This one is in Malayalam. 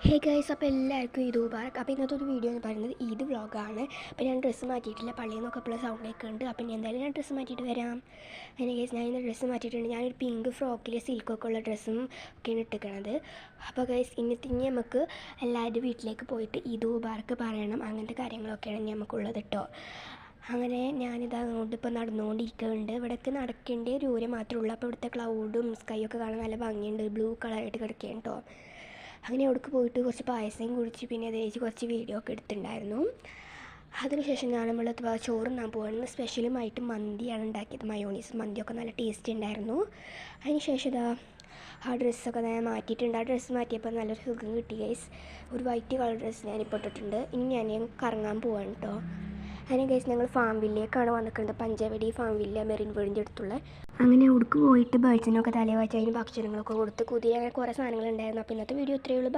ഹേ ഗൈസ്, അപ്പോൾ എല്ലാവർക്കും ഈദ് മുബാറക്ക്. അപ്പോൾ ഇന്നത്തെ ഒരു വീഡിയോ എന്ന് പറയുന്നത് ഈദ് വ്ളോഗാണ്. അപ്പോൾ ഞാൻ ഡ്രസ്സ് മാറ്റിയിട്ടില്ല, പള്ളിയിൽ നിന്നൊക്കെ ഇപ്പോൾ സൗണ്ട് കേൾക്കുന്നുണ്ട്. അപ്പോൾ ഇനി എന്തായാലും ഞാൻ ഡ്രസ്സ് മാറ്റിയിട്ട് വരാം. അങ്ങനെ ഗൈസ്, ഞാൻ ഇന്ന് ഡ്രസ്സ് മാറ്റിയിട്ടുണ്ട്. ഞാനൊരു പിങ്ക് ഫ്രോക്കിൽ സിൽക്കൊക്കെ ഉള്ള ഡ്രസ്സും ഒക്കെയാണ് ഇട്ടിരിക്കണത്. അപ്പോൾ ഗൈസ്, ഇനി നമുക്ക് എല്ലാവരും വീട്ടിലേക്ക് പോയിട്ട് ഈദ് മുബാറക്ക് പറയണം. അങ്ങനത്തെ കാര്യങ്ങളൊക്കെയാണ് നമുക്കുള്ളത് കേട്ടോ. അങ്ങനെ ഞാനിത് അങ്ങോട്ട് ഇപ്പോൾ നടന്നുകൊണ്ടിരിക്കുന്നുണ്ട്. ഇവിടേക്ക് നടക്കേണ്ട ദൂരം മാത്രമേ ഉള്ളൂ. അപ്പോൾ ഇവിടുത്തെ ക്ലൗഡും സ്കൈയൊക്കെ കാണാൻ നല്ല ഭംഗിയുണ്ട്. ബ്ലൂ കളറായിട്ട് കിടക്കുകയാണ് കേട്ടോ. അങ്ങനെ അവിടേക്ക് പോയിട്ട് കുറച്ച് പായസം കുടിച്ച് പിന്നെ അതേച്ച് കുറച്ച് വീഡിയോ ഒക്കെ എടുത്തിട്ടുണ്ടായിരുന്നു. അതിനുശേഷം നമ്മൾ ചോറ് തിന്നാൻ പോകുന്നത് സ്പെഷ്യലുമായിട്ട് മന്തിയാണ് ഉണ്ടാക്കിയത്. മയോണീസ് മന്തിയൊക്കെ നല്ല ടേസ്റ്റ് ഉണ്ടായിരുന്നു. അതിനുശേഷം ആ ഡ്രസ്സൊക്കെ ഞാൻ മാറ്റിയിട്ടുണ്ട്. ആ ഡ്രസ്സ് മാറ്റിയപ്പോൾ നല്ലൊരു സുഖം കിട്ടി ഗൈസ്. ഒരു വൈറ്റ് കളർ ഡ്രസ്സ് ഞാനിപ്പോൾ ഇട്ടിട്ടുണ്ട്. ഇനി ഞാൻ കറങ്ങാൻ പോവാണ് കേട്ടോ. അങ്ങനെ ഗൈസ്, ഞങ്ങൾ ഫാം വില്ലേക്കാണ് വന്നിട്ടുണ്ട്. പഞ്ചവടി ഫാം വില്ല, മെറിൻ വേൾഡിൻ്റെ അടുത്തുള്ള. അങ്ങനെ അവിടേക്ക് പോയിട്ട് ബേഡ്സിനൊക്കെ തലേ വെച്ച് അതിന് ഭക്ഷണങ്ങളൊക്കെ കൊടുത്ത് കുതിര അങ്ങനെ കുറേ സാധനങ്ങളുണ്ടായിരുന്നു. അപ്പോൾ ഇന്നത്തെ വീഡിയോ ഇത്രയേ ഉള്ളൂ.